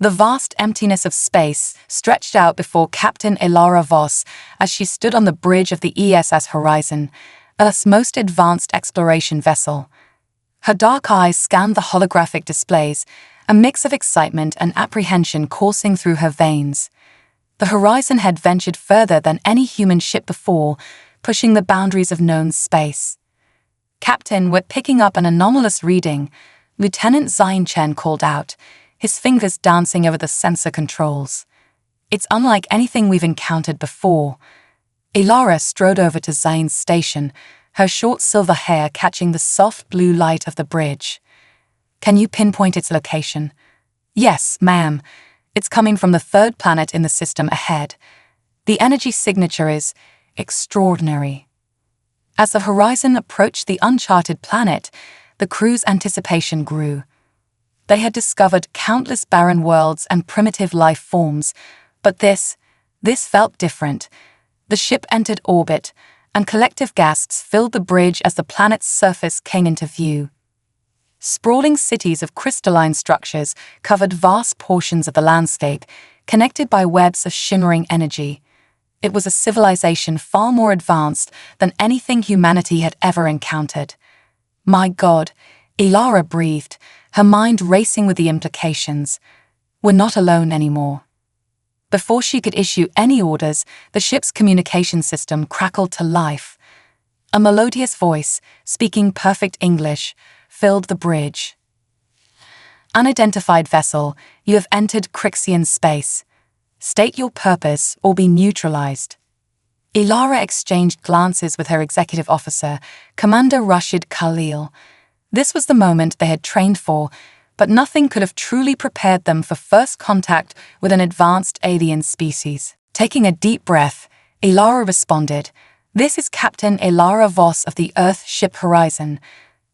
The vast emptiness of space stretched out before Captain Elara Voss as she stood on the bridge of the ESS Horizon, Earth's most advanced exploration vessel. Her dark eyes scanned the holographic displays, a mix of excitement and apprehension coursing through her veins. The Horizon had ventured further than any human ship before, pushing the boundaries of known space. "Captain, we're picking up an anomalous reading," Lieutenant Jake Chen called out, his fingers dancing over the sensor controls. "It's unlike anything we've encountered before." Elara strode over to Zane's station, her short silver hair catching the soft blue light of the bridge. "Can you pinpoint its location?" "Yes, ma'am. It's coming from the third planet in the system ahead. The energy signature is extraordinary." As the Horizon approached the uncharted planet, the crew's anticipation grew. They had discovered countless barren worlds and primitive life forms, but this felt different. The ship entered orbit, and collective gasps filled the bridge as the planet's surface came into view. Sprawling cities of crystalline structures covered vast portions of the landscape, connected by webs of shimmering energy. It was a civilization far more advanced than anything humanity had ever encountered. "My God," Elara breathed, her mind racing with the implications. "We're not alone anymore." Before she could issue any orders, the ship's communication system crackled to life. A melodious voice, speaking perfect English, filled the bridge. "Unidentified vessel, you have entered Crixian space. State your purpose or be neutralized." Elara exchanged glances with her executive officer, Commander Rashid Khalil. This was the moment they had trained for, but nothing could have truly prepared them for first contact with an advanced alien species. Taking a deep breath, Elara responded, "This is Captain Elara Voss of the Earth ship Horizon.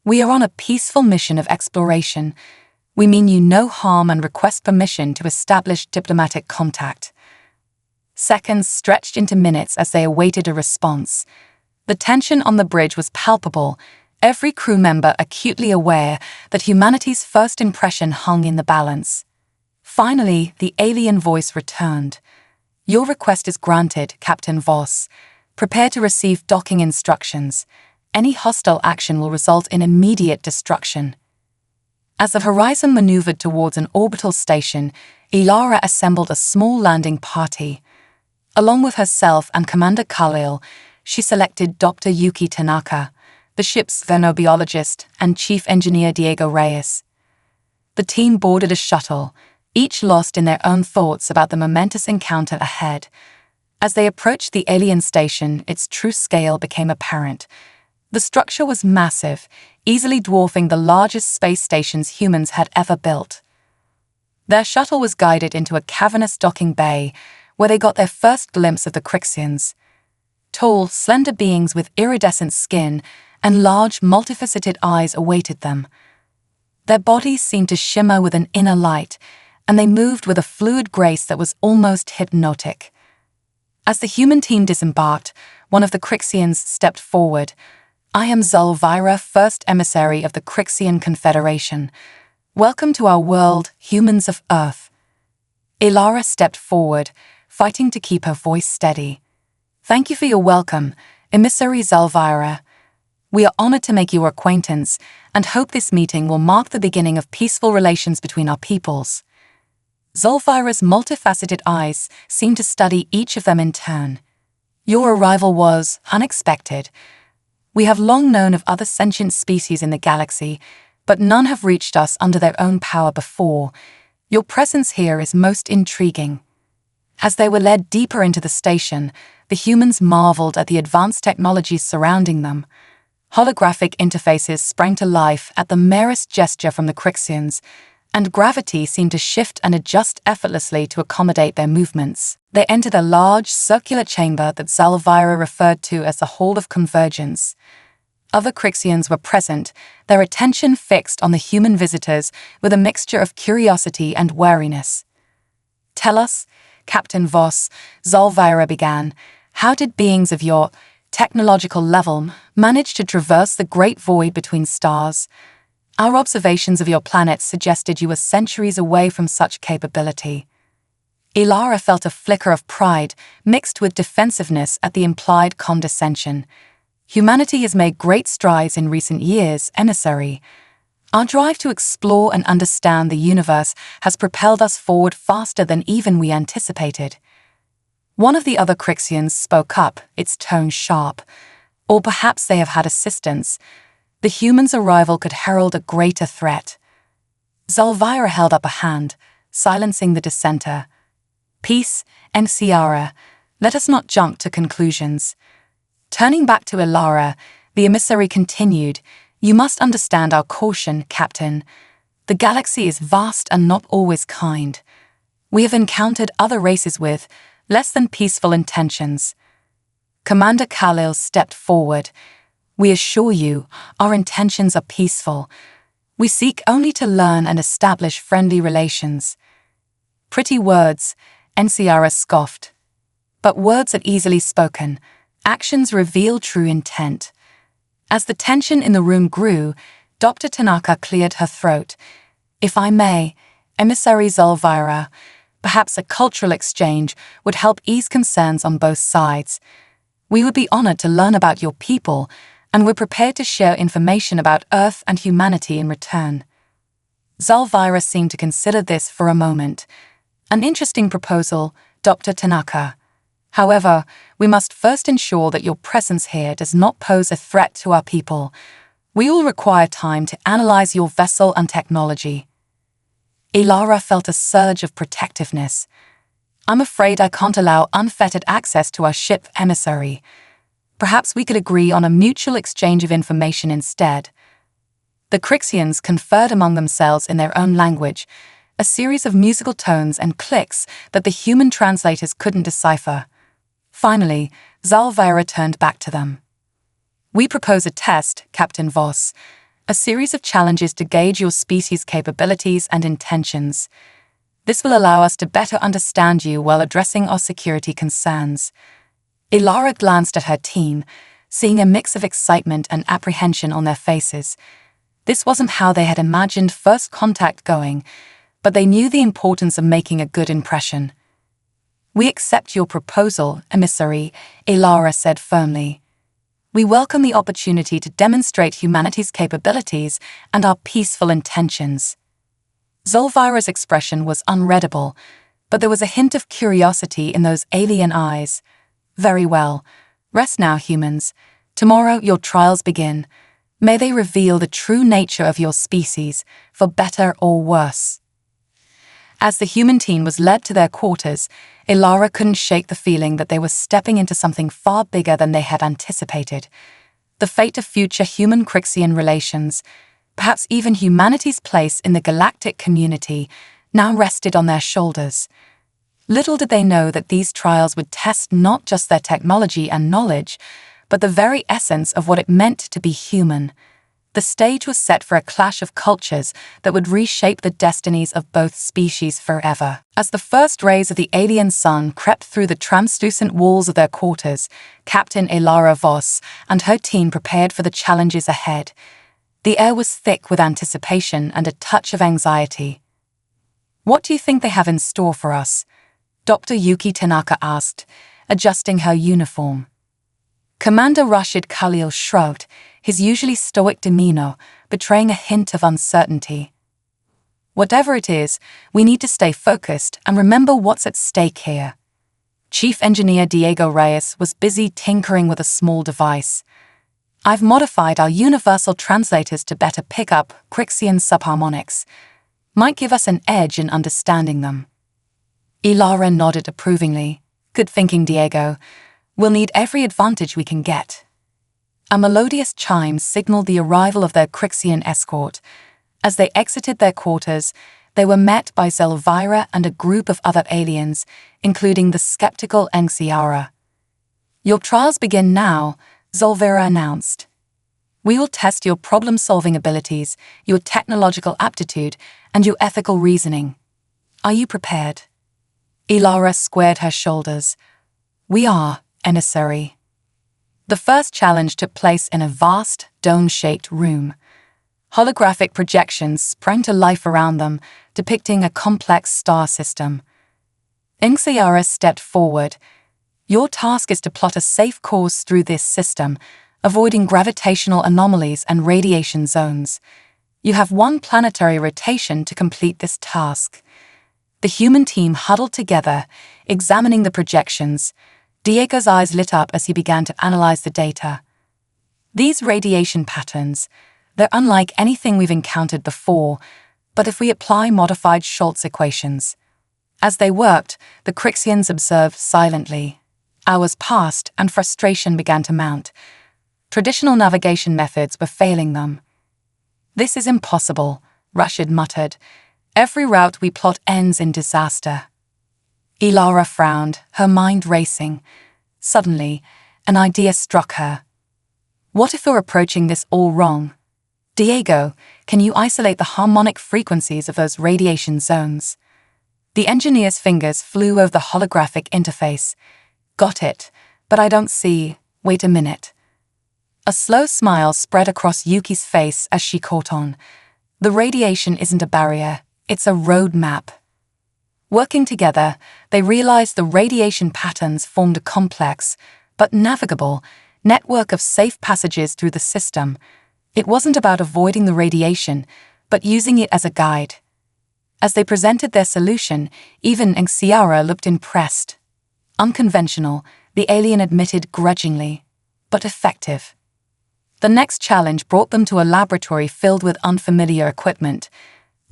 We are on a peaceful mission of exploration. We mean you no harm and request permission to establish diplomatic contact." Seconds stretched into minutes as they awaited a response. The tension on the bridge was palpable, every crew member acutely aware that humanity's first impression hung in the balance. Finally, the alien voice returned. "Your request is granted, Captain Voss. Prepare to receive docking instructions. Any hostile action will result in immediate destruction." As the Horizon maneuvered towards an orbital station, Elara assembled a small landing party. Along with herself and Commander Khalil, she selected Dr. Yuki Tanaka, the ship's xenobiologist, and Chief Engineer Diego Reyes. The team boarded a shuttle, each lost in their own thoughts about the momentous encounter ahead. As they approached the alien station, its true scale became apparent. The structure was massive, easily dwarfing the largest space stations humans had ever built. Their shuttle was guided into a cavernous docking bay, where they got their first glimpse of the Crixians. Tall, slender beings with iridescent skin and large, multifaceted eyes awaited them. Their bodies seemed to shimmer with an inner light, and they moved with a fluid grace that was almost hypnotic. As the human team disembarked, one of the Crixians stepped forward. "I am Zulvira, first emissary of the Crixian Confederation. Welcome to our world, humans of Earth." Elara stepped forward, fighting to keep her voice steady. "Thank you for your welcome, Emissary Zulvira. We are honored to make your acquaintance and hope this meeting will mark the beginning of peaceful relations between our peoples." Zulvira's multifaceted eyes seemed to study each of them in turn. "Your arrival was unexpected. We have long known of other sentient species in the galaxy, but none have reached us under their own power before. Your presence here is most intriguing." As they were led deeper into the station, the humans marveled at the advanced technologies surrounding them. Holographic interfaces sprang to life at the merest gesture from the Crixians, and gravity seemed to shift and adjust effortlessly to accommodate their movements. They entered a large, circular chamber that Zulvira referred to as the Hall of Convergence. Other Crixians were present, their attention fixed on the human visitors with a mixture of curiosity and wariness. "Tell us, Captain Voss," Zulvira began, "how did beings of your technological level manage to traverse the great void between stars? Our observations of your planet suggested you were centuries away from such capability. Ilara felt a flicker of pride mixed with defensiveness at the implied condescension. Humanity has made great strides in recent years, emissary. Our drive to explore and understand the universe has propelled us forward faster than even we anticipated. One of the other Crixians spoke up, its tone sharp. Or perhaps they have had assistance. The humans' arrival could herald a greater threat. Zalvira held up a hand, silencing the dissenter. Peace, and Zara. Let us not jump to conclusions. Turning back to Ilara, the emissary continued, You must understand our caution, Captain. The galaxy is vast and not always kind. We have encountered other races with less than peaceful intentions. Commander Khalil stepped forward. We assure you, our intentions are peaceful. We seek only to learn and establish friendly relations. Pretty words, Enciara scoffed. But words are easily spoken. Actions reveal true intent. As the tension in the room grew, Dr. Tanaka cleared her throat. If I may, Emissary Zalvira, perhaps a cultural exchange would help ease concerns on both sides. We would be honored to learn about your people, and we're prepared to share information about Earth and humanity in return. Zalvira seemed to consider this for a moment. An interesting proposal, Dr. Tanaka. However, we must first ensure that your presence here does not pose a threat to our people. We will require time to analyze your vessel and technology. Ilara felt a surge of protectiveness. I'm afraid I can't allow unfettered access to our ship, emissary. Perhaps we could agree on a mutual exchange of information instead. The Crixians conferred among themselves in their own language, a series of musical tones and clicks that the human translators couldn't decipher. Finally, Zalvira turned back to them. We propose a test, Captain Voss, a series of challenges to gauge your species' capabilities and intentions. This will allow us to better understand you while addressing our security concerns. Ilara glanced at her team, seeing a mix of excitement and apprehension on their faces. This wasn't how they had imagined first contact going, but they knew the importance of making a good impression. We accept your proposal, emissary, Ilara said firmly. We welcome the opportunity to demonstrate humanity's capabilities and our peaceful intentions. Zalvira's expression was unreadable, but there was a hint of curiosity in those alien eyes. Very well. Rest now, humans. Tomorrow your trials begin. May they reveal the true nature of your species, for better or worse. As the human team was led to their quarters, Ilara couldn't shake the feeling that they were stepping into something far bigger than they had anticipated. The fate of future human-Crixian relations, perhaps even humanity's place in the galactic community, now rested on their shoulders. Little did they know that these trials would test not just their technology and knowledge, but the very essence of what it meant to be human. The stage was set for a clash of cultures that would reshape the destinies of both species forever. As the first rays of the alien sun crept through the translucent walls of their quarters, Captain Ilara Voss and her team prepared for the challenges ahead. The air was thick with anticipation and a touch of anxiety. What do you think they have in store for us? Dr. Yuki Tanaka asked, adjusting her uniform. Commander Rashid Khalil shrugged, his usually stoic demeanor betraying a hint of uncertainty. Whatever it is, we need to stay focused and remember what's at stake here. Chief Engineer Diego Reyes was busy tinkering with a small device. I've modified our universal translators to better pick up Crixian subharmonics. Might give us an edge in understanding them. Ilara nodded approvingly. Good thinking, Diego. We'll need every advantage we can get. A melodious chime signaled the arrival of their Crixian escort. As they exited their quarters, they were met by Zalvira and a group of other aliens, including the skeptical Zara. Your trials begin now, Zalvira announced. We will test your problem-solving abilities, your technological aptitude, and your ethical reasoning. Are you prepared? Ilara squared her shoulders. We are, emissary. The first challenge took place in a vast, dome-shaped room. Holographic projections sprang to life around them, depicting a complex star system. Zara stepped forward. Your task is to plot a safe course through this system, avoiding gravitational anomalies and radiation zones. You have one planetary rotation to complete this task. The human team huddled together, examining the projections. Diego's eyes lit up as he began to analyze the data. These radiation patterns, they're unlike anything we've encountered before, but if we apply modified Schultz equations. As they worked, the Crixians observed silently. Hours passed and frustration began to mount. Traditional navigation methods were failing them. "This is impossible," Rashid muttered. "Every route we plot ends in disaster." Ilara frowned, her mind racing. Suddenly, an idea struck her. What if we're approaching this all wrong? Diego, can you isolate the harmonic frequencies of those radiation zones? The engineer's fingers flew over the holographic interface. "Got it, but I don't see. Wait a minute." A slow smile spread across Yuki's face as she caught on. The radiation isn't a barrier, it's a road map. Working together, they realized the radiation patterns formed a complex, but navigable, network of safe passages through the system. It wasn't about avoiding the radiation, but using it as a guide. As they presented their solution, even Zara looked impressed. Unconventional, the alien admitted grudgingly, but effective. The next challenge brought them to a laboratory filled with unfamiliar equipment.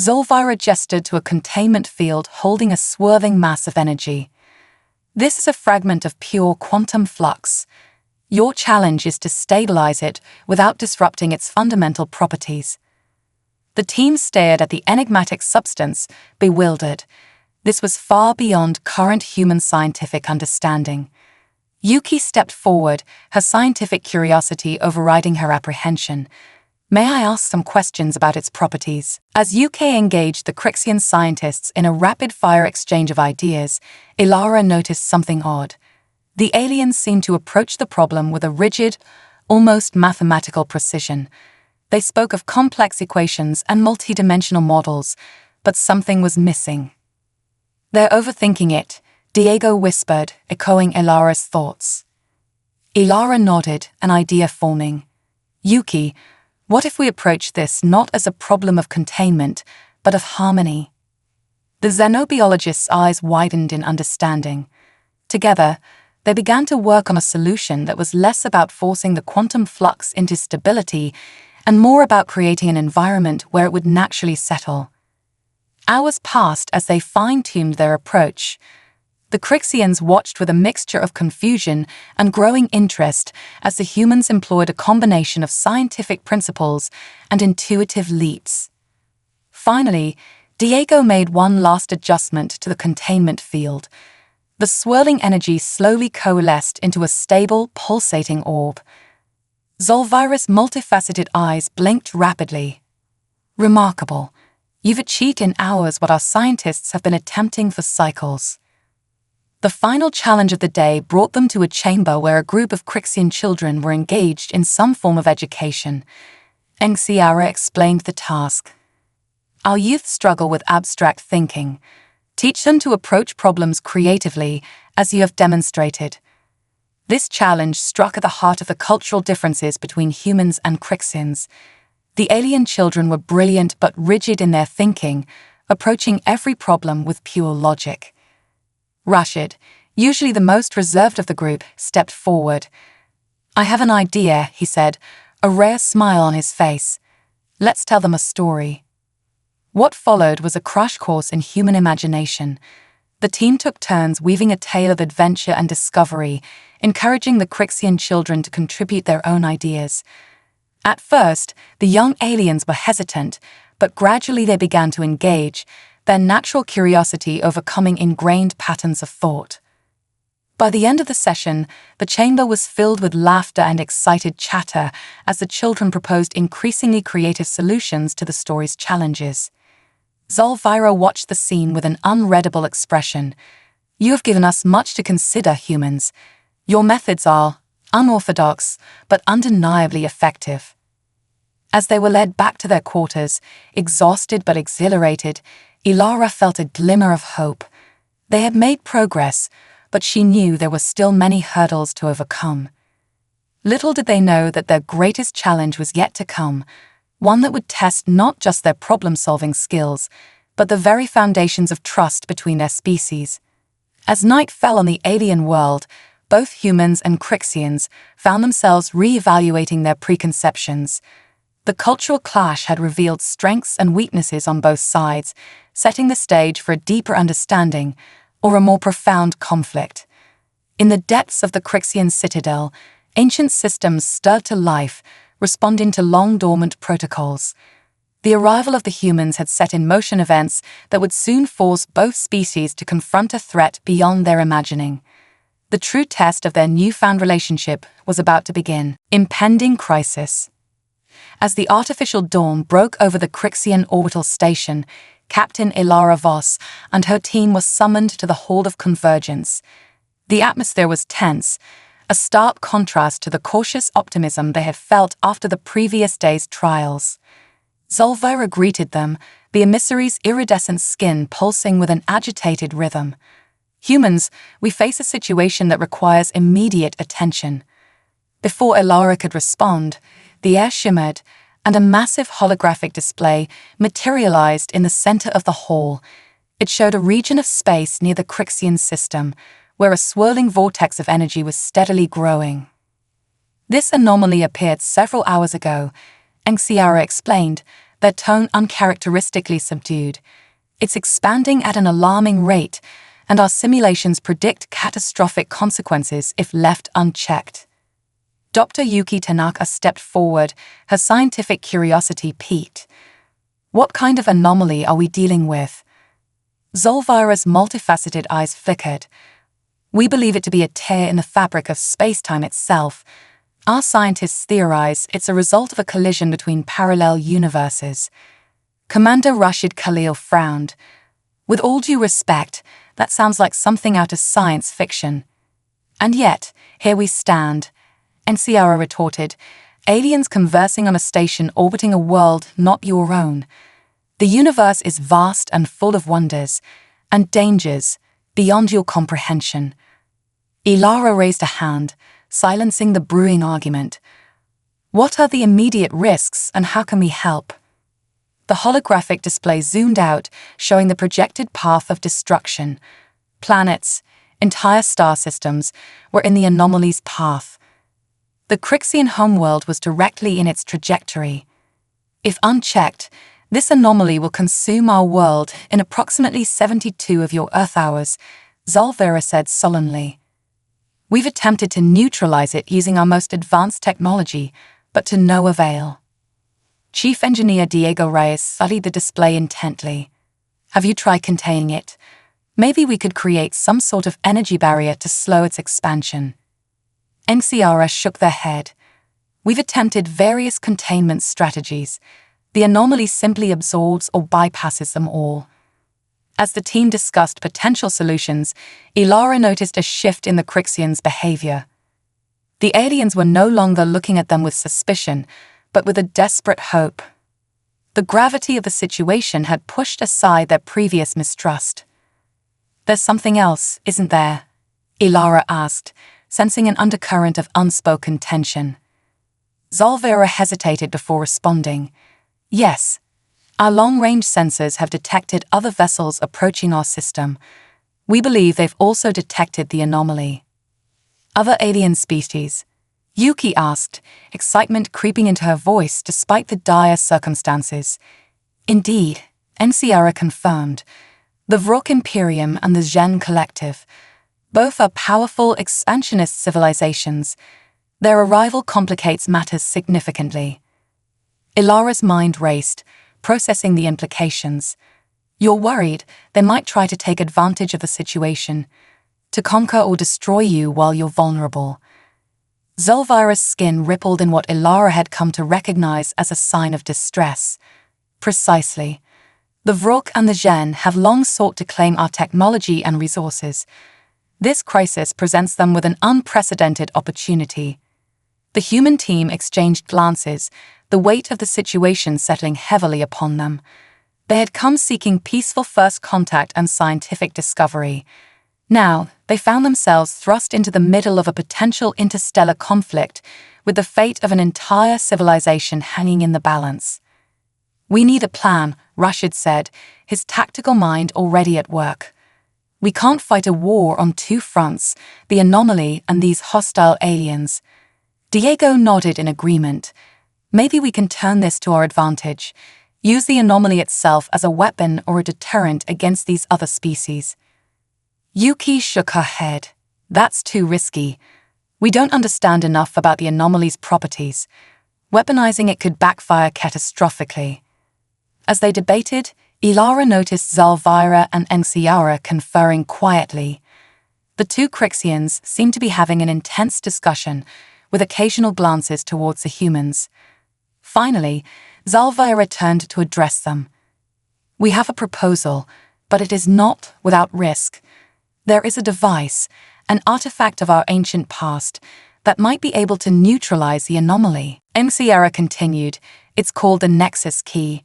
Zolvira gestured to a containment field holding a swerving mass of energy. "This is a fragment of pure quantum flux. Your challenge is to stabilize it without disrupting its fundamental properties." The team stared at the enigmatic substance, bewildered. This was far beyond current human scientific understanding. Yuki stepped forward, her scientific curiosity overriding her apprehension. "May I ask some questions about its properties?" As UK engaged the Crixian scientists in a rapid-fire exchange of ideas, Ilara noticed something odd. The aliens seemed to approach the problem with a rigid, almost mathematical precision. They spoke of complex equations and multidimensional models, but something was missing. "They're overthinking it," Diego whispered, echoing Ilara's thoughts. Ilara nodded, an idea forming. "Yuki, what if we approach this not as a problem of containment, but of harmony?" The xenobiologist's eyes widened in understanding. Together, they began to work on a solution that was less about forcing the quantum flux into stability and more about creating an environment where it would naturally settle. Hours passed as they fine-tuned their approach. The Crixians watched with a mixture of confusion and growing interest as the humans employed a combination of scientific principles and intuitive leaps. Finally, Diego made one last adjustment to the containment field. The swirling energy slowly coalesced into a stable, pulsating orb. Zolvira's multifaceted eyes blinked rapidly. "Remarkable. You've achieved in hours what our scientists have been attempting for cycles." The final challenge of the day brought them to a chamber where a group of Crixian children were engaged in some form of education. Zara explained the task. "Our youth struggle with abstract thinking. Teach them to approach problems creatively, as you have demonstrated." This challenge struck at the heart of the cultural differences between humans and Crixians. The alien children were brilliant but rigid in their thinking, approaching every problem with pure logic. Rashid, usually the most reserved of the group, stepped forward. "I have an idea," he said, a rare smile on his face. "Let's tell them a story." What followed was a crash course in human imagination. The team took turns weaving a tale of adventure and discovery, encouraging the Crixian children to contribute their own ideas. At first, the young aliens were hesitant, but gradually they began to engage, their natural curiosity overcoming ingrained patterns of thought. By the end of the session, the chamber was filled with laughter and excited chatter as the children proposed increasingly creative solutions to the story's challenges. Zolvira watched the scene with an unreadable expression. "You have given us much to consider, humans. Your methods are unorthodox, but undeniably effective." As they were led back to their quarters, exhausted but exhilarated, Ilara felt a glimmer of hope. They had made progress, but she knew there were still many hurdles to overcome. Little did they know that their greatest challenge was yet to come, one that would test not just their problem-solving skills, but the very foundations of trust between their species. As night fell on the alien world, both humans and Crixians found themselves re-evaluating their preconceptions. The cultural clash had revealed strengths and weaknesses on both sides, setting the stage for a deeper understanding or a more profound conflict. In the depths of the Crixian citadel, ancient systems stirred to life, responding to long-dormant protocols. The arrival of the humans had set in motion events that would soon force both species to confront a threat beyond their imagining. The true test of their newfound relationship was about to begin. Impending crisis. As the artificial dawn broke over the Crixian orbital station, Captain Ilara Voss and her team were summoned to the Hall of Convergence. The atmosphere was tense, a stark contrast to the cautious optimism they had felt after the previous day's trials. Zulvira greeted them, the emissary's iridescent skin pulsing with an agitated rhythm. Humans, we face a situation that requires immediate attention. Before Ilara could respond, the air shimmered, and a massive holographic display materialized in the center of the hall. It showed a region of space near the Crixian system, where a swirling vortex of energy was steadily growing. This anomaly appeared several hours ago, Zara explained, their tone uncharacteristically subdued. It's expanding at an alarming rate, and our simulations predict catastrophic consequences if left unchecked. Dr. Yuki Tanaka stepped forward, her scientific curiosity piqued. What kind of anomaly are we dealing with? Zulvira's multifaceted eyes flickered. We believe it to be a tear in the fabric of space-time itself. Our scientists theorize it's a result of a collision between parallel universes. Commander Rashid Khalil frowned. With all due respect, that sounds like something out of science fiction. And yet, here we stand. Zara retorted, aliens conversing on a station orbiting a world not your own. The universe is vast and full of wonders, and dangers beyond your comprehension. Ilara raised a hand, silencing the brewing argument. What are the immediate risks and how can we help? The holographic display zoomed out, showing the projected path of destruction. Planets, entire star systems, were in the anomaly's path. The Crixian homeworld was directly in its trajectory. If unchecked, this anomaly will consume our world in approximately 72 of your Earth hours, Zulvira said sullenly. We've attempted to neutralize it using our most advanced technology, but to no avail. Chief Engineer Diego Reyes studied the display intently. Have you tried containing it? Maybe we could create some sort of energy barrier to slow its expansion. Zara shook their head. We've attempted various containment strategies. The anomaly simply absorbs or bypasses them all. As the team discussed potential solutions, Ilara noticed a shift in the Crixians' behavior. The aliens were no longer looking at them with suspicion, but with a desperate hope. The gravity of the situation had pushed aside their previous mistrust. There's something else, isn't there? Ilara asked, sensing an undercurrent of unspoken tension. Zulvira hesitated before responding. Yes, our long-range sensors have detected other vessels approaching our system. We believe they've also detected the anomaly. Other alien species? Yuki asked, excitement creeping into her voice despite the dire circumstances. Indeed, Zara confirmed. The Thwart Imperium and the Zhen Collective. Both are powerful expansionist civilizations. Their arrival complicates matters significantly. Ilara's mind raced, processing the implications. You're worried they might try to take advantage of the situation, to conquer or destroy you while you're vulnerable. Zulvira's skin rippled in what Ilara had come to recognize as a sign of distress. Precisely. The Thwart and the Zhen have long sought to claim our technology and resources. This crisis presents them with an unprecedented opportunity. The human team exchanged glances, the weight of the situation settling heavily upon them. They had come seeking peaceful first contact and scientific discovery. Now, they found themselves thrust into the middle of a potential interstellar conflict, with the fate of an entire civilization hanging in the balance. "We need a plan," Rashid said, his tactical mind already at work. "We can't fight a war on two fronts, the anomaly and these hostile aliens." Diego nodded in agreement. "Maybe we can turn this to our advantage. Use the anomaly itself as a weapon or a deterrent against these other species." Yuki shook her head. "That's too risky. We don't understand enough about the anomaly's properties. Weaponizing it could backfire catastrophically." As they debated, Ilara noticed Zalvira and Zara conferring quietly. The two Crixians seemed to be having an intense discussion, with occasional glances towards the humans. Finally, Zalvira turned to address them. "We have a proposal, but it is not without risk. There is a device, an artifact of our ancient past, that might be able to neutralize the anomaly." Zara continued, "It's called the Nexus Key.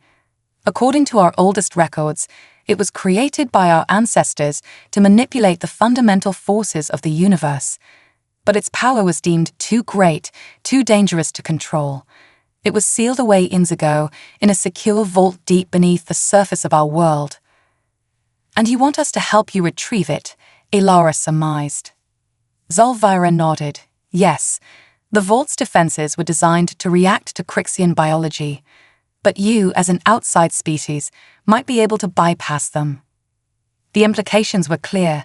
According to our oldest records, it was created by our ancestors to manipulate the fundamental forces of the universe. But its power was deemed too great, too dangerous to control. It was sealed away years ago in a secure vault deep beneath the surface of our world." "And you want us to help you retrieve it?" Ilara surmised. Zalvira nodded. "Yes, the vault's defenses were designed to react to Crixian biology, but you, as an outside species, might be able to bypass them." The implications were clear.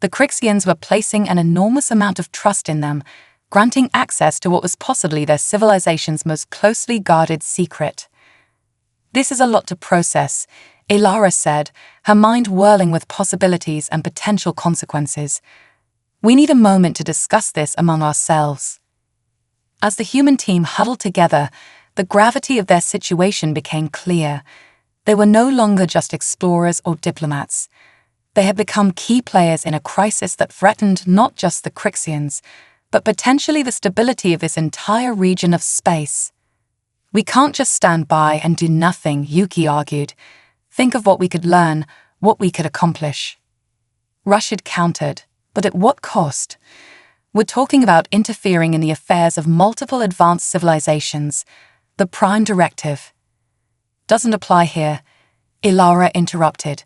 The Crixians were placing an enormous amount of trust in them, granting access to what was possibly their civilization's most closely guarded secret. "This is a lot to process," Ilara said, her mind whirling with possibilities and potential consequences. "We need a moment to discuss this among ourselves." As the human team huddled together, the gravity of their situation became clear. They were no longer just explorers or diplomats. They had become key players in a crisis that threatened not just the Crixians, but potentially the stability of this entire region of space. "We can't just stand by and do nothing," Yuki argued. "Think of what we could learn, what we could accomplish." Rashid countered, "But at what cost? We're talking about interfering in the affairs of multiple advanced civilizations. The Prime Directive." "Doesn't apply here," Ilara interrupted.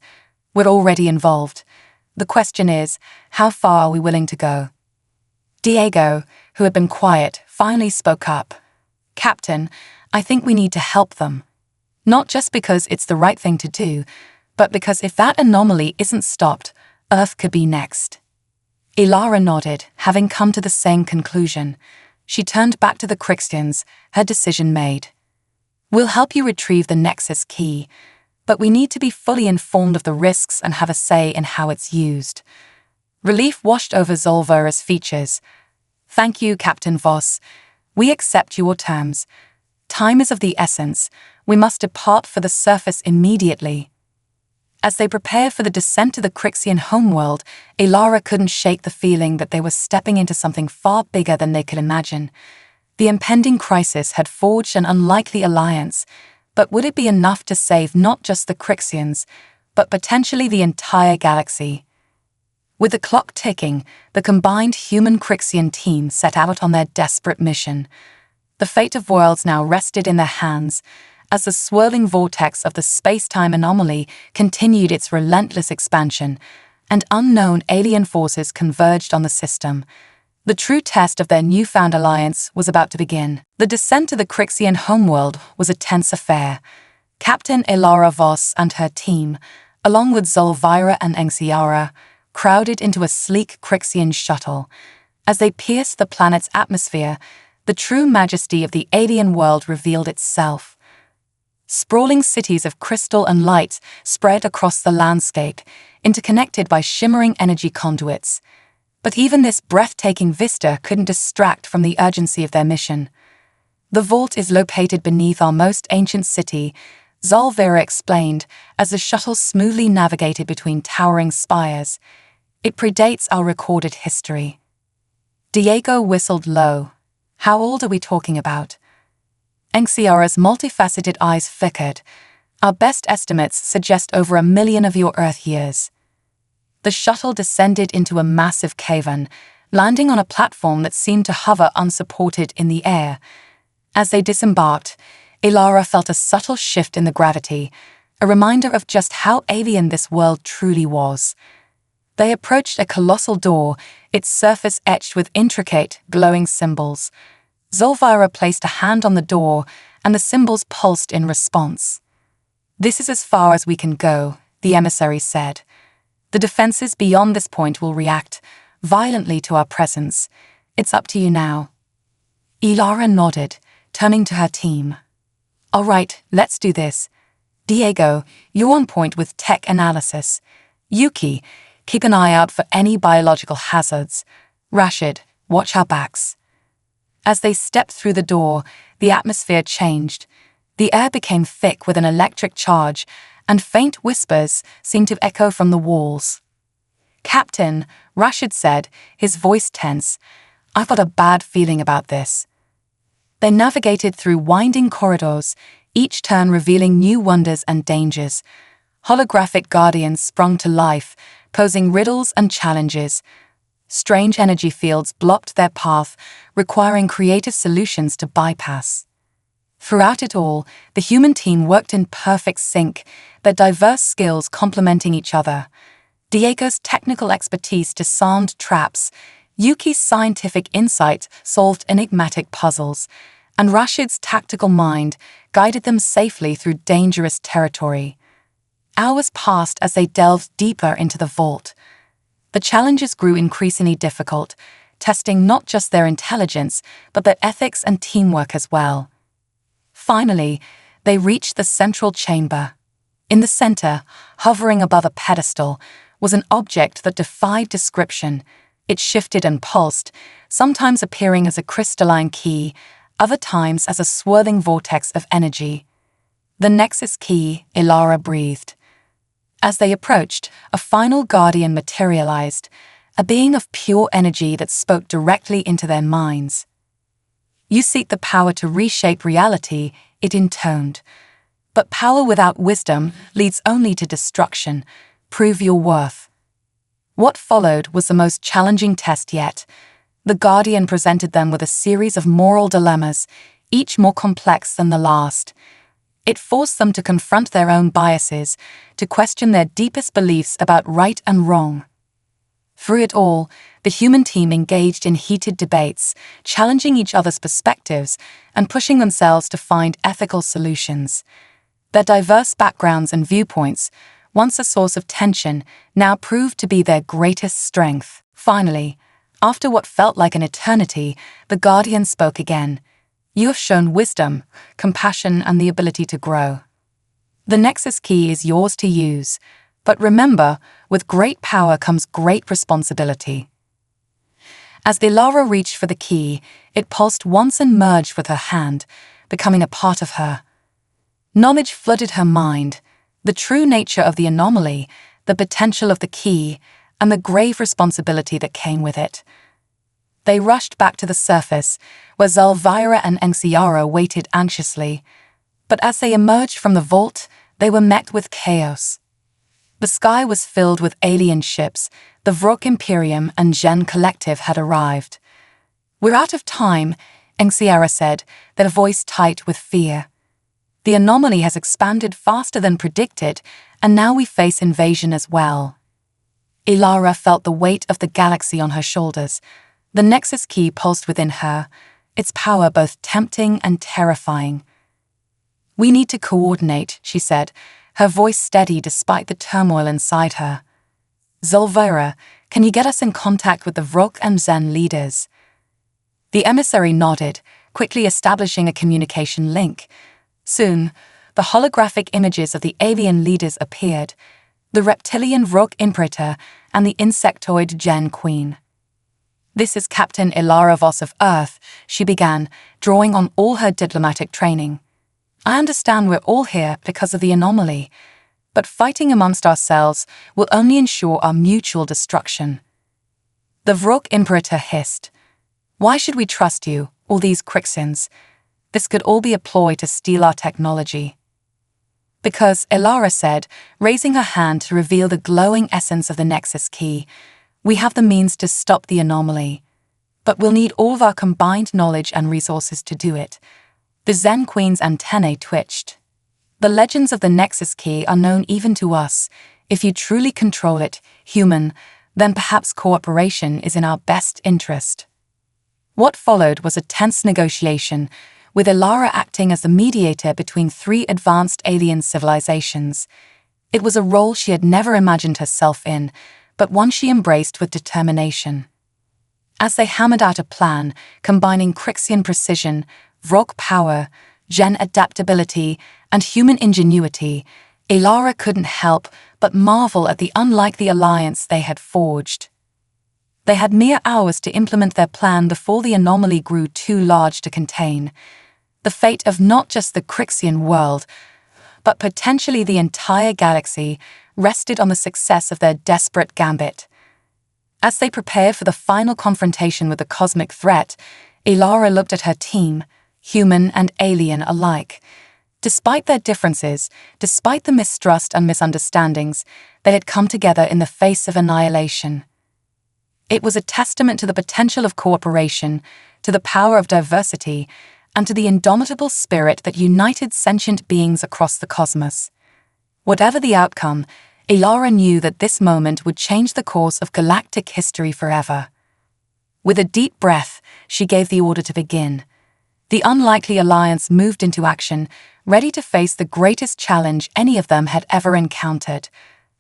"We're already involved. The question is, how far are we willing to go?" Diego, who had been quiet, finally spoke up. "Captain, I think we need to help them. Not just because it's the right thing to do, but because if that anomaly isn't stopped, Earth could be next." Ilara nodded, having come to the same conclusion. She turned back to the Crixians, her decision made. "We'll help you retrieve the Nexus Key, but we need to be fully informed of the risks and have a say in how it's used." Relief washed over Zalvira's features. "Thank you, Captain Voss. We accept your terms. Time is of the essence. We must depart for the surface immediately." As they prepared for the descent to the Crixian homeworld, Ilara couldn't shake the feeling that they were stepping into something far bigger than they could imagine. The impending crisis had forged an unlikely alliance, but would it be enough to save not just the Crixians, but potentially the entire galaxy? With the clock ticking, the combined human-Crixian team set out on their desperate mission. The fate of worlds now rested in their hands, as the swirling vortex of the space-time anomaly continued its relentless expansion, and unknown alien forces converged on the system. The true test of their newfound alliance was about to begin. The descent to the Crixian homeworld was a tense affair. Captain Ilara Voss and her team, along with Zalvira and Zara, crowded into a sleek Crixian shuttle. As they pierced the planet's atmosphere, the true majesty of the alien world revealed itself. Sprawling cities of crystal and light spread across the landscape, interconnected by shimmering energy conduits. But even this breathtaking vista couldn't distract from the urgency of their mission. "The vault is located beneath our most ancient city," Zalvira explained as the shuttle smoothly navigated between towering spires. "It predates our recorded history." Diego whistled low. "How old are we talking about?" Zara's multifaceted eyes flickered. Our best estimates suggest over 1 million of your Earth years. The shuttle descended into a massive cavern, landing on a platform that seemed to hover unsupported in the air. As they disembarked, Ilara felt a subtle shift in the gravity, a reminder of just how alien this world truly was. They approached a colossal door, its surface etched with intricate, glowing symbols. Zulvira placed a hand on the door, and the symbols pulsed in response. "This is as far as we can go," the emissary said. "The defenses beyond this point will react violently to our presence. It's up to you now." Ilara nodded, turning to her team. "All right, let's do this. Diego, you're on point with tech analysis. Yuki, keep an eye out for any biological hazards. Rashid, watch our backs." As they stepped through the door, the atmosphere changed. The air became thick with an electric charge, and faint whispers seemed to echo from the walls. "Captain," Rashid said, his voice tense, "I've got a bad feeling about this." They navigated through winding corridors, each turn revealing new wonders and dangers. Holographic guardians sprung to life, posing riddles and challenges. Strange energy fields blocked their path, requiring creative solutions to bypass. Throughout it all, the human team worked in perfect sync, their diverse skills complementing each other. Diego's technical expertise disarmed traps, Yuki's scientific insight solved enigmatic puzzles, and Rashid's tactical mind guided them safely through dangerous territory. Hours passed as they delved deeper into the vault. The challenges grew increasingly difficult, testing not just their intelligence, but their ethics and teamwork as well. Finally, they reached the central chamber. In the center, hovering above a pedestal, was an object that defied description. It shifted and pulsed, sometimes appearing as a crystalline key, other times as a swirling vortex of energy. "The Nexus key," Ilara breathed. As they approached, a final guardian materialized, a being of pure energy that spoke directly into their minds. "You seek the power to reshape reality," it intoned. "But power without wisdom leads only to destruction. Prove your worth." What followed was the most challenging test yet. The Guardian presented them with a series of moral dilemmas, each more complex than the last. It forced them to confront their own biases, to question their deepest beliefs about right and wrong. Through it all, the human team engaged in heated debates, challenging each other's perspectives and pushing themselves to find ethical solutions. Their diverse backgrounds and viewpoints, once a source of tension, now proved to be their greatest strength. Finally, after what felt like an eternity, the Guardian spoke again. "You have shown wisdom, compassion, and the ability to grow. The Nexus key is yours to use, but remember, with great power comes great responsibility." As Ilara reached for the key, it pulsed once and merged with her hand, becoming a part of her. Knowledge flooded her mind, the true nature of the anomaly, the potential of the key, and the grave responsibility that came with it. They rushed back to the surface, where Zulvira and Zara waited anxiously. But as they emerged from the vault, they were met with chaos. The sky was filled with alien ships. The Thwart Imperium and Gen Collective had arrived. "We're out of time," Zara said, their voice tight with fear. "The anomaly has expanded faster than predicted, and now we face invasion as well." Ilara felt the weight of the galaxy on her shoulders. The Nexus key pulsed within her, its power both tempting and terrifying. "We need to coordinate," she said, her voice steady despite the turmoil inside her. "Zulvira, can you get us in contact with the Thwart and Zen leaders?" The emissary nodded, quickly establishing a communication link. Soon, the holographic images of the alien leaders appeared, the reptilian Thwart Imperator and the insectoid Gen Queen. "This is Captain Ilara Voss of Earth," she began, drawing on all her diplomatic training. "I understand we're all here because of the anomaly, but fighting amongst ourselves will only ensure our mutual destruction." The Thwart Imperator hissed. "Why should we trust you, all these Crixins? This could all be a ploy to steal our technology. Because, Elara said, raising her hand to reveal the glowing essence of the Nexus key, we have the means to stop the anomaly. But we'll need all of our combined knowledge and resources to do it. The Zen Queen's antennae twitched. The legends of the Nexus key are known even to us. If you truly control it, human, then perhaps cooperation is in our best interest. What followed was a tense negotiation, with Elara acting as the mediator between three advanced alien civilizations. It was a role she had never imagined herself in, but one she embraced with determination. As they hammered out a plan, combining Crixian precision, Vrock power, Gen adaptability, and human ingenuity, Elara couldn't help but marvel at the unlikely alliance they had forged. They had mere hours to implement their plan before the anomaly grew too large to contain. The fate of not just the Crixian world, but potentially the entire galaxy, rested on the success of their desperate gambit. As they prepared for the final confrontation with the cosmic threat, Elara looked at her team, human and alien alike. Despite their differences, despite the mistrust and misunderstandings, they had come together in the face of annihilation. It was a testament to the potential of cooperation, to the power of diversity, and to the indomitable spirit that united sentient beings across the cosmos. Whatever the outcome, Elara knew that this moment would change the course of galactic history forever. With a deep breath, she gave the order to begin. The unlikely alliance moved into action, ready to face the greatest challenge any of them had ever encountered.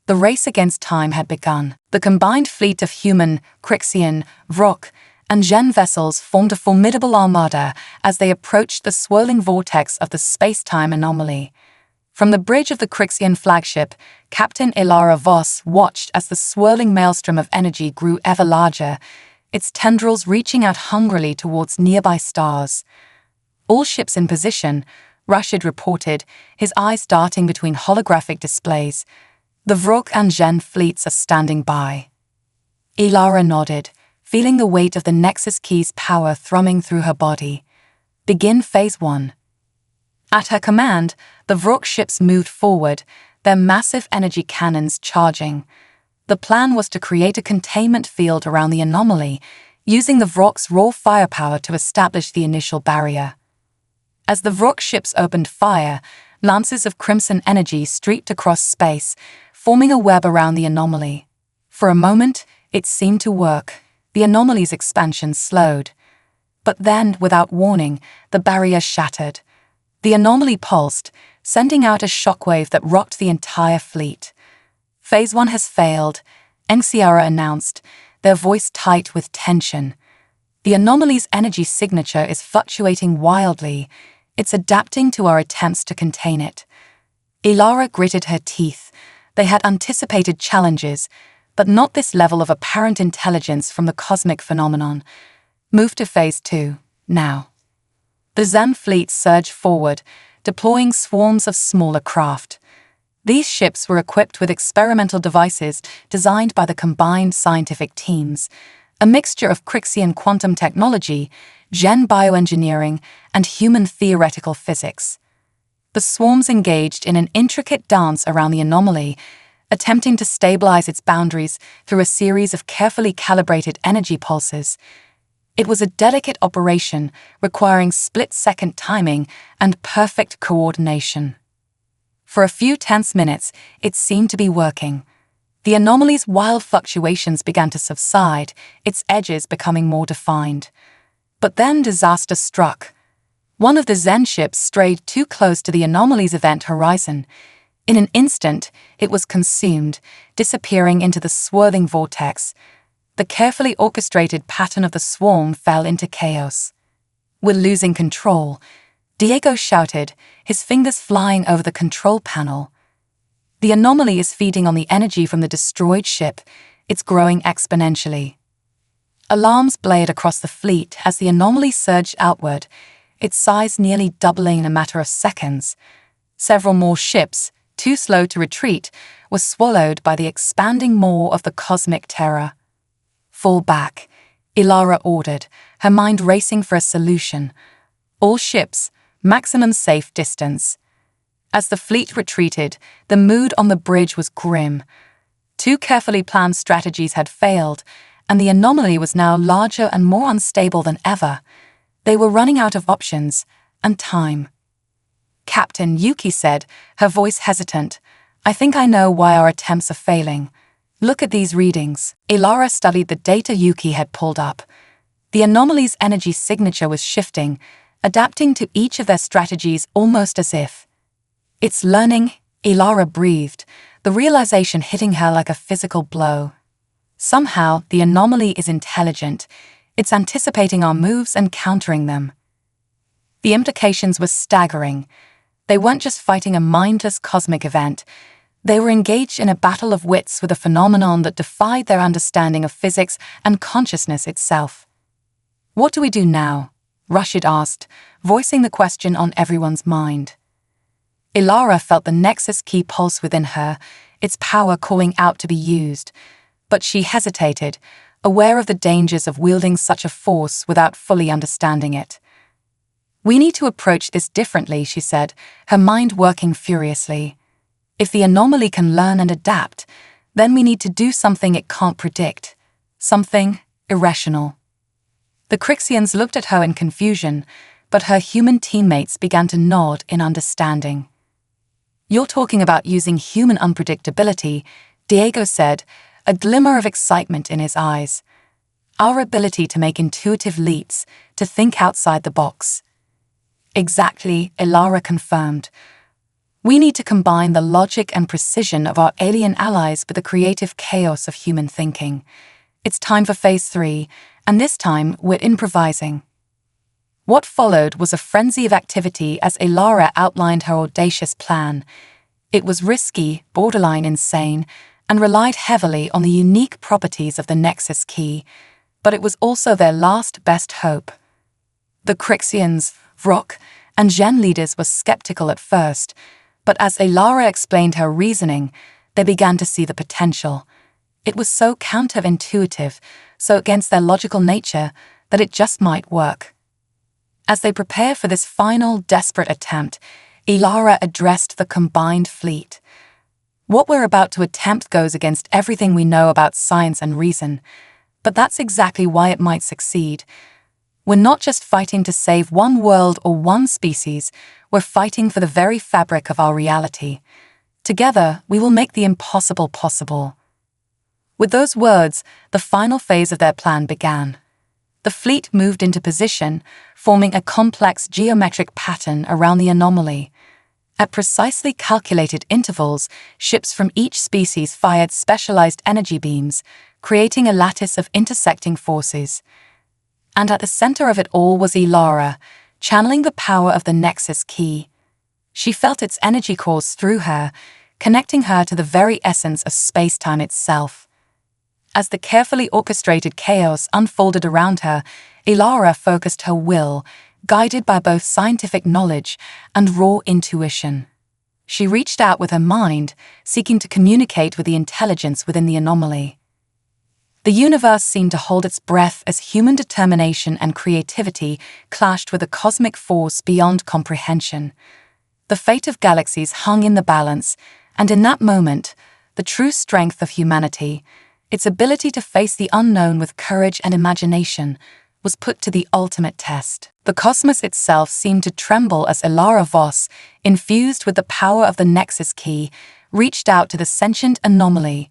The race against time had begun. The combined fleet of human, Crixian, Vrock, and Gen vessels formed a formidable armada as they approached the swirling vortex of the space-time anomaly. From the bridge of the Crixian flagship, Captain Elara Voss watched as the swirling maelstrom of energy grew ever larger, its tendrils reaching out hungrily towards nearby stars. All ships in position, Rashid reported, his eyes darting between holographic displays. The Vrock and Gen fleets are standing by. Elara nodded, feeling the weight of the Nexus key's power thrumming through her body. Begin Phase 1. At her command, the Vrock ships moved forward, their massive energy cannons charging. The plan was to create a containment field around the anomaly, using the Vrock's raw firepower to establish the initial barrier. As the Vrock ships opened fire, lances of crimson energy streaked across space, forming a web around the anomaly. For a moment, it seemed to work. The anomaly's expansion slowed. But then, without warning, the barrier shattered. The anomaly pulsed, sending out a shockwave that rocked the entire fleet. Phase 1 has failed, Zara announced, their voice tight with tension. The anomaly's energy signature is fluctuating wildly. It's adapting to our attempts to contain it. Elara gritted her teeth. They had anticipated challenges, but not this level of apparent intelligence from the cosmic phenomenon. Move to Phase 2, now. The Zen fleet surged forward, deploying swarms of smaller craft. These ships were equipped with experimental devices designed by the combined scientific teams, a mixture of Crixian quantum technology, Gen bioengineering, and human theoretical physics. The swarms engaged in an intricate dance around the anomaly, attempting to stabilize its boundaries through a series of carefully calibrated energy pulses. It was a delicate operation requiring split-second timing and perfect coordination. For a few tense minutes, it seemed to be working. The anomaly's wild fluctuations began to subside, its edges becoming more defined. But then disaster struck. One of the Zen ships strayed too close to the anomaly's event horizon. In an instant, it was consumed, disappearing into the swirling vortex. The carefully orchestrated pattern of the swarm fell into chaos. "We're losing control," Diego shouted, his fingers flying over the control panel. The anomaly is feeding on the energy from the destroyed ship. It's growing exponentially. Alarms blared across the fleet as the anomaly surged outward, its size nearly doubling in a matter of seconds. Several more ships, too slow to retreat, were swallowed by the expanding maw of the cosmic terror. "Fall back," Elara ordered, her mind racing for a solution. All ships, maximum safe distance. As the fleet retreated, the mood on the bridge was grim. 2 carefully planned strategies had failed, and the anomaly was now larger and more unstable than ever. They were running out of options and time. Captain Yuki said, her voice hesitant, "I think I know why our attempts are failing. Look at these readings." Elara studied the data Yuki had pulled up. The anomaly's energy signature was shifting, adapting to each of their strategies almost as if it's learning. Elara breathed, the realization hitting her like a physical blow. Somehow, the anomaly is intelligent. It's anticipating our moves and countering them. The implications were staggering. They weren't just fighting a mindless cosmic event. They were engaged in a battle of wits with a phenomenon that defied their understanding of physics and consciousness itself. "What do we do now?" Rashid asked, voicing the question on everyone's mind. Elara felt the Nexus key pulse within her, its power calling out to be used. But she hesitated, aware of the dangers of wielding such a force without fully understanding it. "We need to approach this differently," she said, her mind working furiously. "If the anomaly can learn and adapt, then we need to do something it can't predict. Something irrational." The Crixians looked at her in confusion, but her human teammates began to nod in understanding. "You're talking about using human unpredictability," Diego said, a glimmer of excitement in his eyes. "Our ability to make intuitive leaps, to think outside the box." "Exactly," Elara confirmed. "We need to combine the logic and precision of our alien allies with the creative chaos of human thinking. It's time for Phase 3, and this time we're improvising." What followed was a frenzy of activity as Elara outlined her audacious plan. It was risky, borderline insane, and relied heavily on the unique properties of the Nexus key, but it was also their last best hope. The Crixians, Vrock, and Gen leaders were skeptical at first, but as Elara explained her reasoning, they began to see the potential. It was so counterintuitive, so against their logical nature, that it just might work. As they prepare for this final, desperate attempt, Elara addressed the combined fleet. "What we're about to attempt goes against everything we know about science and reason, but that's exactly why it might succeed. We're not just fighting to save one world or one species, we're fighting for the very fabric of our reality. Together, we will make the impossible possible." With those words, the final phase of their plan began. The fleet moved into position, forming a complex geometric pattern around the anomaly. At precisely calculated intervals, ships from each species fired specialized energy beams, creating a lattice of intersecting forces. And at the center of it all was Elara, channeling the power of the Nexus key. She felt its energy course through her, connecting her to the very essence of space-time itself. As the carefully orchestrated chaos unfolded around her, Elara focused her will, guided by both scientific knowledge and raw intuition. She reached out with her mind, seeking to communicate with the intelligence within the anomaly. The universe seemed to hold its breath as human determination and creativity clashed with a cosmic force beyond comprehension. The fate of galaxies hung in the balance, and in that moment, the true strength of humanity, its ability to face the unknown with courage and imagination, was put to the ultimate test. The cosmos itself seemed to tremble as Elara Voss, infused with the power of the Nexus key, reached out to the sentient anomaly.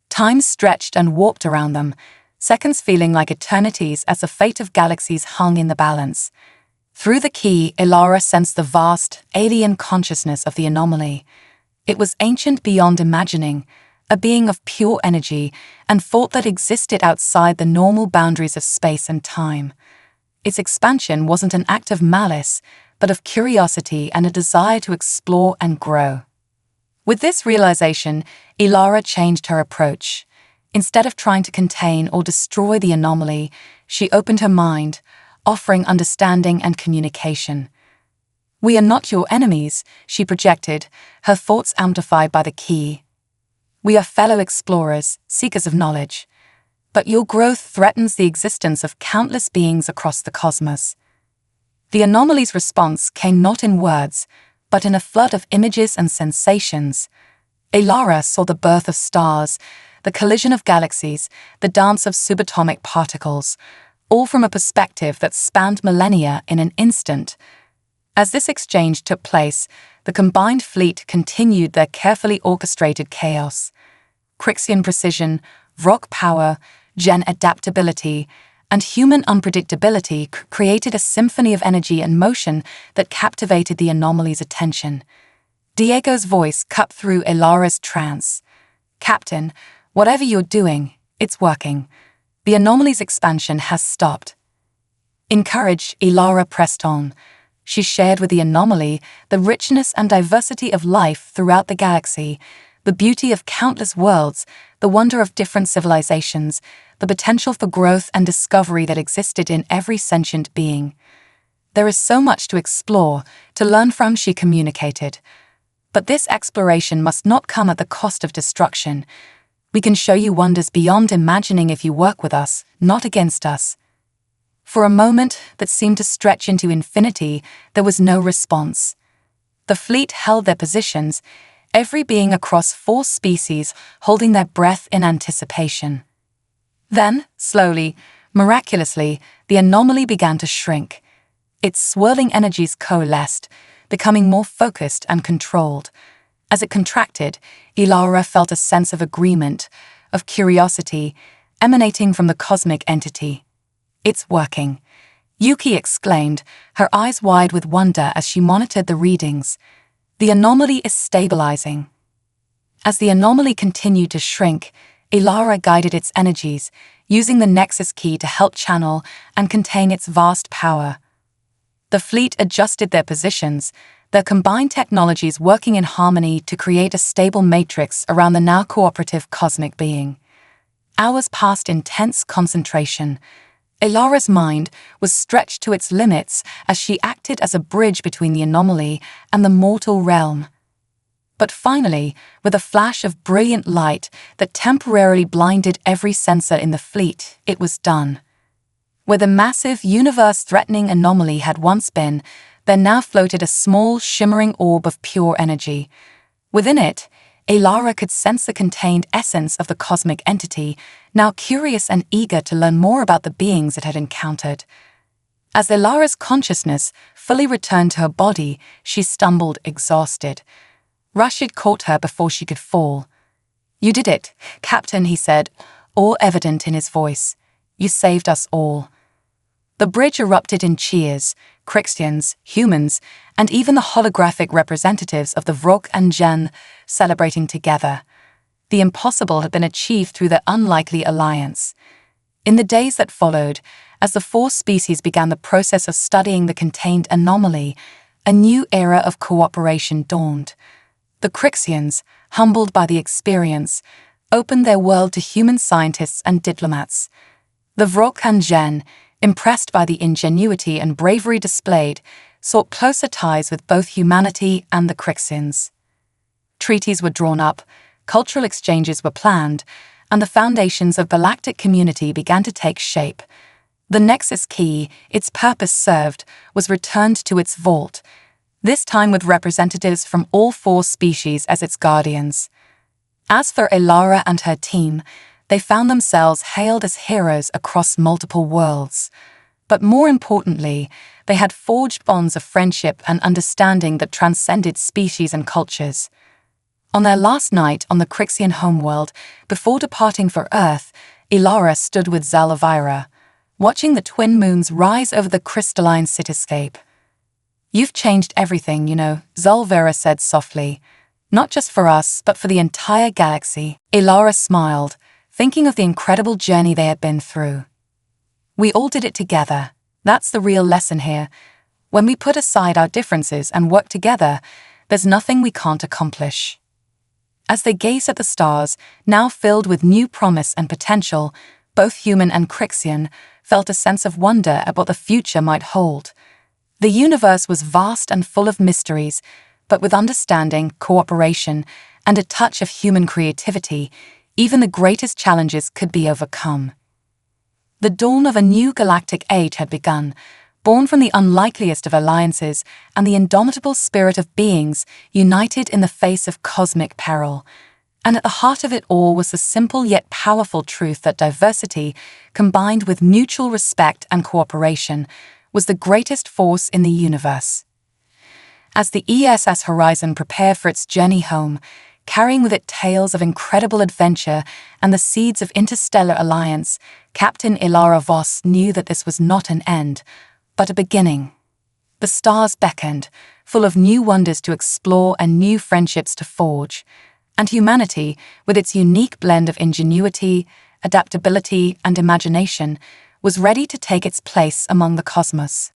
Time stretched and warped around them, seconds feeling like eternities as the fate of galaxies hung in the balance. Through the key, Elara sensed the vast, alien consciousness of the anomaly. It was ancient beyond imagining, a being of pure energy and thought that existed outside the normal boundaries of space and time. Its expansion wasn't an act of malice, but of curiosity and a desire to explore and grow. With this realization, Elara changed her approach. Instead of trying to contain or destroy the anomaly, she opened her mind, offering understanding and communication. "We are not your enemies," she projected, her thoughts amplified by the key. "We are fellow explorers, seekers of knowledge. But your growth threatens the existence of countless beings across the cosmos." The anomaly's response came not in words, but in a flood of images and sensations. Elara saw the birth of stars, the collision of galaxies, the dance of subatomic particles, all from a perspective that spanned millennia in an instant. As this exchange took place, the combined fleet continued their carefully orchestrated chaos. Crixian precision, rock power, Gen adaptability, and human unpredictability created a symphony of energy and motion that captivated the anomaly's attention. Diego's voice cut through Elara's trance. "Captain, whatever you're doing, it's working. The anomaly's expansion has stopped." Encouraged, Elara pressed on. She shared with the anomaly the richness and diversity of life throughout the galaxy, the beauty of countless worlds, the wonder of different civilizations, the potential for growth and discovery that existed in every sentient being. "There is so much to explore, to learn from," she communicated. "But this exploration must not come at the cost of destruction. We can show you wonders beyond imagining if you work with us, not against us." For a moment that seemed to stretch into infinity, there was no response. The fleet held their positions, every being across 4 species holding their breath in anticipation. Then, slowly, miraculously, the anomaly began to shrink. Its swirling energies coalesced, becoming more focused and controlled. As it contracted, Elara felt a sense of agreement, of curiosity, emanating from the cosmic entity. "It's working," Yuki exclaimed, her eyes wide with wonder as she monitored the readings. "The anomaly is stabilizing." As the anomaly continued to shrink, Elara guided its energies, using the Nexus key to help channel and contain its vast power. The fleet adjusted their positions, their combined technologies working in harmony to create a stable matrix around the now cooperative cosmic being. Hours passed in tense concentration. Elara's mind was stretched to its limits as she acted as a bridge between the anomaly and the mortal realm. But finally, with a flash of brilliant light that temporarily blinded every sensor in the fleet, it was done. Where the massive, universe-threatening anomaly had once been, there now floated a small, shimmering orb of pure energy. Within it, Elara could sense the contained essence of the cosmic entity, now curious and eager to learn more about the beings it had encountered. As Elara's consciousness fully returned to her body, she stumbled, exhausted. Rashid caught her before she could fall. "You did it, Captain," he said, awe evident in his voice. "You saved us all." The bridge erupted in cheers, Crixians, humans, and even the holographic representatives of the Thwart and Gen celebrating together. The impossible had been achieved through their unlikely alliance. In the days that followed, as the 4 species began the process of studying the contained anomaly, a new era of cooperation dawned. The Crixians, humbled by the experience, opened their world to human scientists and diplomats. The Thwart and Gen, impressed by the ingenuity and bravery displayed, sought closer ties with both humanity and the Crixians. Treaties were drawn up, cultural exchanges were planned, and the foundations of galactic community began to take shape. The Nexus key, its purpose served, was returned to its vault, this time with representatives from all 4 species as its guardians. As for Elara and her team, they found themselves hailed as heroes across multiple worlds. But more importantly, they had forged bonds of friendship and understanding that transcended species and cultures. On their last night on the Crixian homeworld, before departing for Earth, Elara stood with Zalvira, watching the twin moons rise over the crystalline cityscape. "You've changed everything, you know," Zalvira said softly. "Not just for us, but for the entire galaxy." Elara smiled, thinking of the incredible journey they had been through. "We all did it together. That's the real lesson here. When we put aside our differences and work together, there's nothing we can't accomplish." As they gazed at the stars, now filled with new promise and potential, both human and Crixian felt a sense of wonder at what the future might hold. The universe was vast and full of mysteries, but with understanding, cooperation, and a touch of human creativity, even the greatest challenges could be overcome. The dawn of a new galactic age had begun, born from the unlikeliest of alliances and the indomitable spirit of beings united in the face of cosmic peril. And at the heart of it all was the simple yet powerful truth that diversity, combined with mutual respect and cooperation, was the greatest force in the universe. As the ESS Horizon prepared for its journey home, carrying with it tales of incredible adventure and the seeds of interstellar alliance, Captain Ilara Voss knew that this was not an end, but a beginning. The stars beckoned, full of new wonders to explore and new friendships to forge, and humanity, with its unique blend of ingenuity, adaptability, and imagination, was ready to take its place among the cosmos.